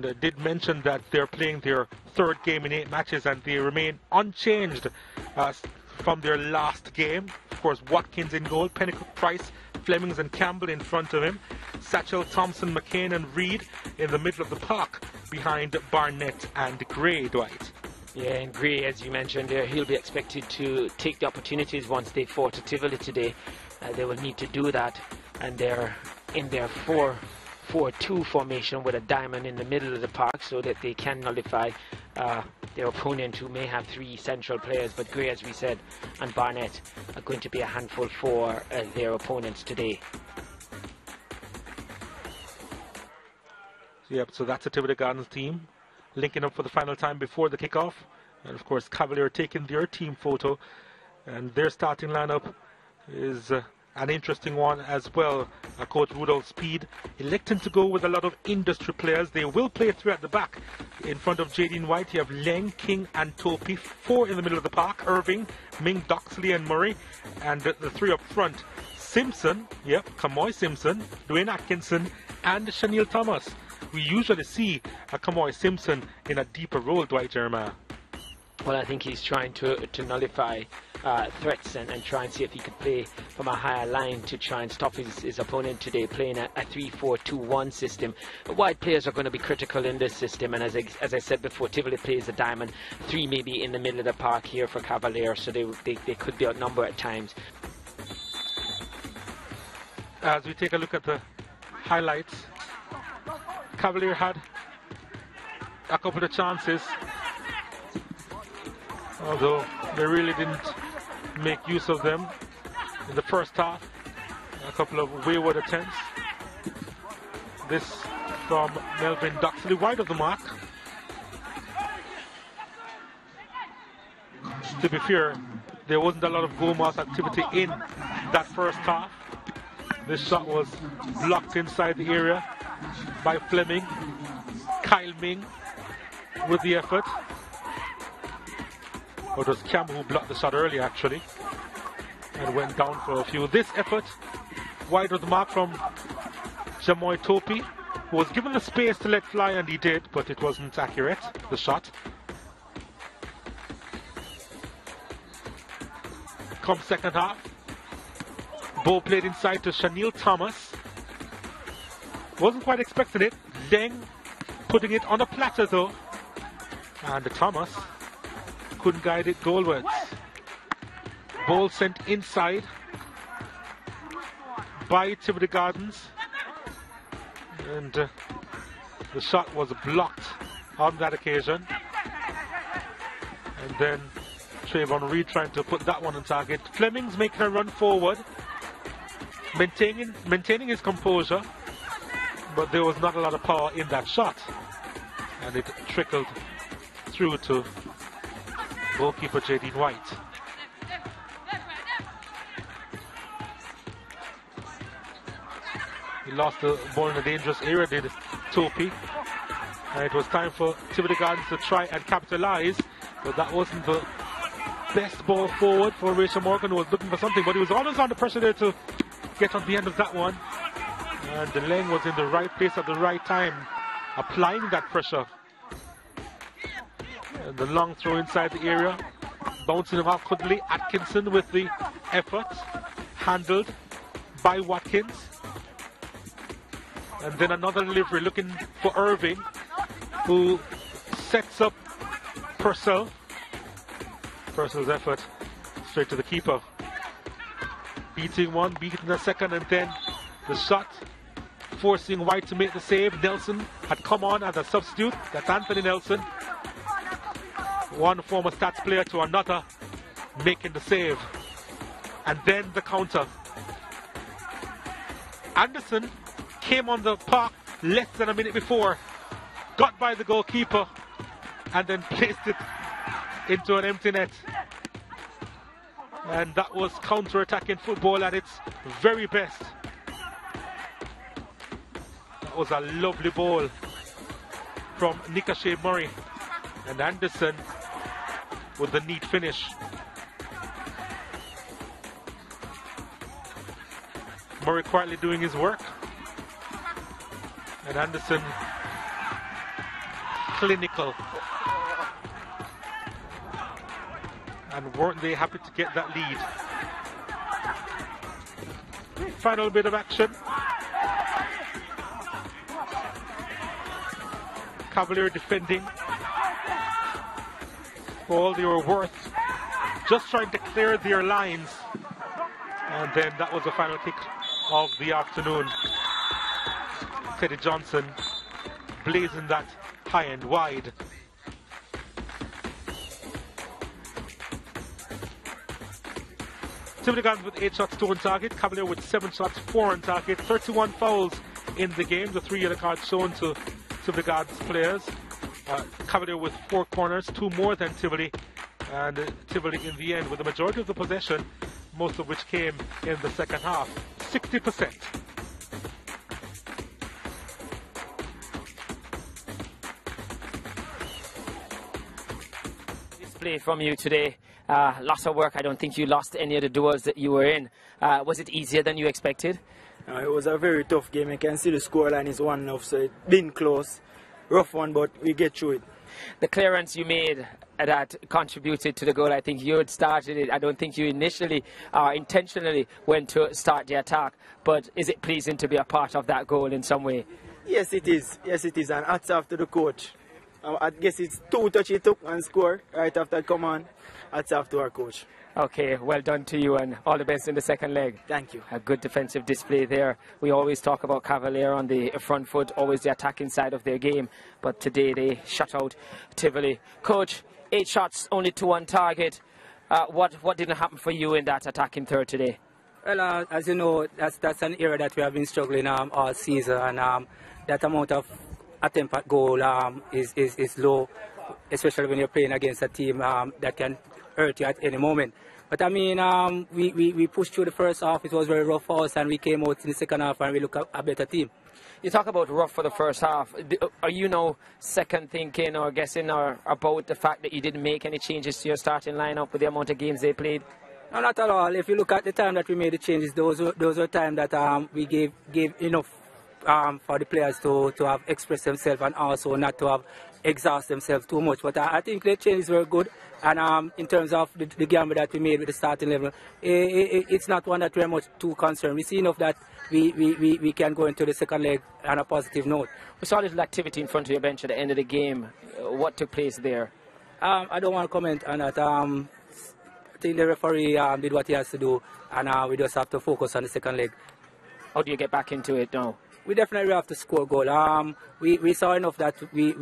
And did mention that they're playing their third game in 8 matches and they remain unchanged from their last game. Of course, Watkins in goal, Pennicook, Price, Flemings and Campbell in front of him. Satchel, Thompson, McCain and Reid in the middle of the park behind Barnett and Gray, Dwight. Yeah, and Gray, as you mentioned there, he'll be expected to take the opportunities once they fall to Tivoli today. They will need to do that, and they're in their 4-4-2 formation with a diamond in the middle of the park so that they can nullify their opponent, who may have 3 central players. But Gray, as we said, and Barnett are going to be a handful for their opponents today. Yep, so that's the Tivoli Gardens team linking up for the final time before the kickoff. And of course, Cavalier taking their team photo. And their starting lineup is an interesting one as well. Coach Rudolph Speed electing to go with a lot of industry players. They will play 3 at the back. In front of Jadine White, you have Leng, King and Topi. 4 in the middle of the park, Irving, Ming, Doxley and Murray. And the 3 up front, Simpson, yep, Kamoy Simpson, Dwayne Atkinson and Chanel Thomas. We usually see a Kamoy Simpson in a deeper role, Dwight Jeremiah. Well, I think he's trying to nullify threats and try and see if he could play from a higher line to try and stop his opponent today, playing a 3-4-2-1 system. Wide players are going to be critical in this system, and as I said before, Tivoli plays a diamond. 3 maybe in the middle of the park here for Cavalier, so they could be outnumbered at times. As we take a look at the highlights, Cavalier had a couple of chances, although they really didn't make use of them in the first half. A couple of wayward attempts. This from Melvin Doxley, wide of the mark. To be fair, there wasn't a lot of goal mouth activity in that first half. This shot was blocked inside the area by Fleming. Kyle Ming with the effort. Or it was Campbell who blocked the shot earlier, actually, and went down for a few. This effort, wide of the mark from Jamoy Topi, who was given the space to let fly, and he did, but it wasn't accurate, the shot. Come second half, ball played inside to Chanel Thomas. Wasn't quite expecting it. Leng putting it on a platter though, and Thomas couldn't guide it goalwards. Ball sent inside by Tivoli Gardens, and the shot was blocked on that occasion. And then Trayvon Reid trying to put that one on target. Fleming's making a run forward, maintaining his composure, but there was not a lot of power in that shot, and it trickled through to goalkeeper Jadine White. He lost the ball in a dangerous area, did Topi, and it was time for Tivoli Gardens to try and capitalize, but that wasn't the best ball forward for Rachel Morgan, who was looking for something, but he was always under pressure there to get on the end of that one. And the Leng was in the right place at the right time, applying that pressure. And the long throw inside the area, bouncing off Kudley. Atkinson with the effort, handled by Watkins. And then another delivery looking for Irving, who sets up Purcell. Purcell's effort straight to the keeper. Beating one, beating the second, and then the shot, forcing White to make the save. Nelson had come on as a substitute. That's Anthony Nelson. One former Stats player to another, making the save. And then the counter. Anderson came on the park less than a minute before, got by the goalkeeper, and then placed it into an empty net. And that was counter-attacking football at its very best. That was a lovely ball from Nikashe Murray, and Anderson with the neat finish. Murray quietly doing his work, and Anderson clinical. And weren't they happy to get that lead? Final bit of action. Cavalier defending for all they were worth, just trying to clear their lines. And then that was the final kick of the afternoon. Teddy Johnson blazing that high and wide. Tivoli Guns with 8 shots, 2 on target. Cavalier with 7 shots, 4 on target. 31 fouls in the game. The 3 yellow cards shown to Tivoli Guns players. Cavalier with 4 corners, 2 more than Tivoli. And Tivoli in the end with the majority of the possession, most of which came in the second half. 60%. Display from you today. Lots of work. I don't think you lost any of the duels that you were in. Was it easier than you expected? It was a very tough game. You can see the scoreline is 1-0, so it's been close. Rough one, but we get through it. The clearance you made that contributed to the goal, I think you had started it. I don't think you initially intentionally went to start the attack, but is it pleasing to be a part of that goal in some way? Yes, it is. Yes, it is. And hats off to the coach. I guess it's 2 touches he took and scored right after command. Hats off to our coach. Okay, well done to you and all the best in the second leg. Thank you. A good defensive display there. We always talk about Cavalier on the front foot, always the attacking side of their game, but today they shut out Tivoli. Coach, 8 shots, only 2 on target. What didn't happen for you in that attacking third today? Well, as you know, that's an area that we have been struggling all season, and that amount of attempt at goal is low, especially when you're playing against a team that can hurt you at any moment. But I mean, we pushed through the first half. It was very rough for us, and we came out in the second half and we look a better team. You talk about rough for the first half. Are you now second thinking or guessing about the fact that you didn't make any changes to your starting lineup with the amount of games they played? No, not at all. If you look at the time that we made the changes, those were time that we gave enough for the players to have expressed themselves and also not to have exhaust themselves too much. But I think the changes were good. And in terms of the gamble that we made with the starting level, it's not one that we're much too concerned. We see enough that we can go into the second leg on a positive note. We saw a little activity in front of your bench at the end of the game. What took place there? I don't want to comment on that. I think the referee did what he has to do, and we just have to focus on the second leg. How do you get back into it now? We definitely have to score a goal. We saw enough that we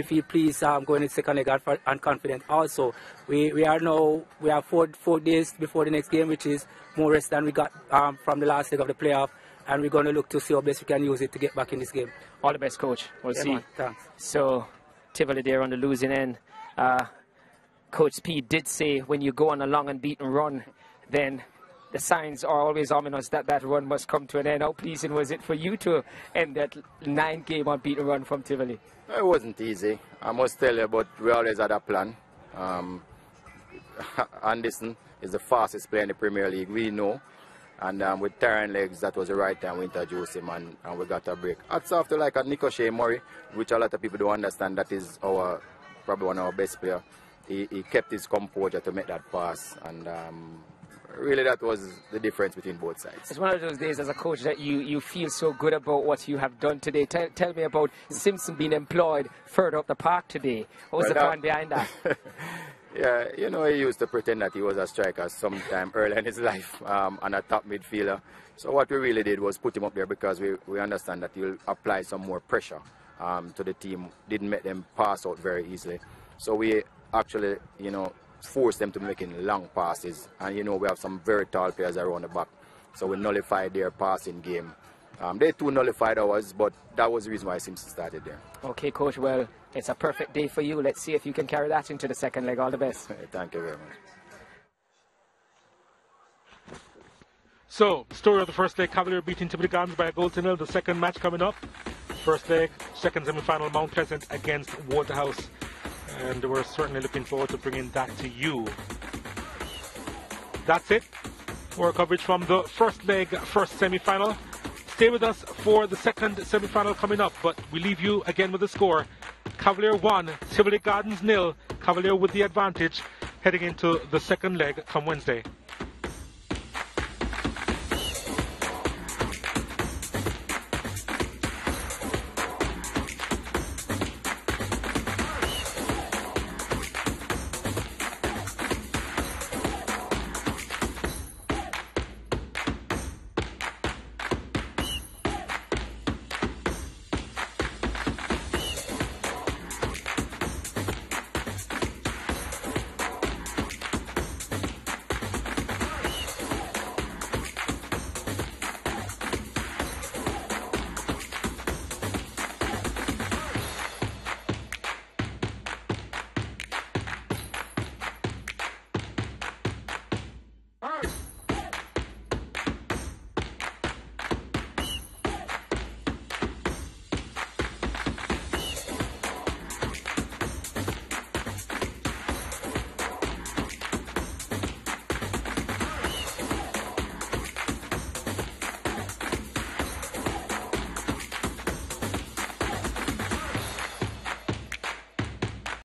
feel pleased going into the second leg and confident. Also, we have four days before the next game, which is more rest than we got from the last leg of the playoff, and we're going to look to see how best we can use it to get back in this game. All the best, coach. We'll see. Man, thanks. So, Tivoli there on the losing end. Coach P did say when you go on a long unbeaten run, then the signs are always ominous that that run must come to an end. How pleasing was it for you to end that 9-game unbeaten run from Tivoli? It wasn't easy, I must tell you, but we always had a plan. Anderson is the fastest player in the Premier League, we know. And with tiring legs, that was the right time we introduced him and we got a break. Hats off to like a Nico Shea Murray, which a lot of people don't understand, that is probably one of our best players. He kept his composure to make that pass, and really that was the difference between both sides. It's one of those days as a coach that you feel so good about what you have done today. Tell me about Simpson being employed further up the park today. What was the plan behind that? Yeah, you know, he used to pretend that he was a striker sometime early in his life and a top midfielder. So what we really did was put him up there because we understand that he'll apply some more pressure to the team. Didn't make them pass out very easily. So we actually, you know, force them to making long passes, and you know we have some very tall players around the back, so we nullified their passing game. They too nullified ours, but that was the reason why Simpson started there. Okay, coach, well, it's a perfect day for you. Let's see if you can carry that into the second leg. All the best. Thank you very much. So, story of the first leg, Cavalier beating Tivoli Guns by a goal to nil. The second match coming up. First leg, second semi-final, Mount Pleasant against Waterhouse. And we're certainly looking forward to bringing that to you. That's it for our coverage from the first leg, first semi-final. Stay with us for the second semi-final coming up, but we leave you again with the score Cavalier 1, Tivoli Gardens 0. Cavalier with the advantage heading into the second leg come Wednesday.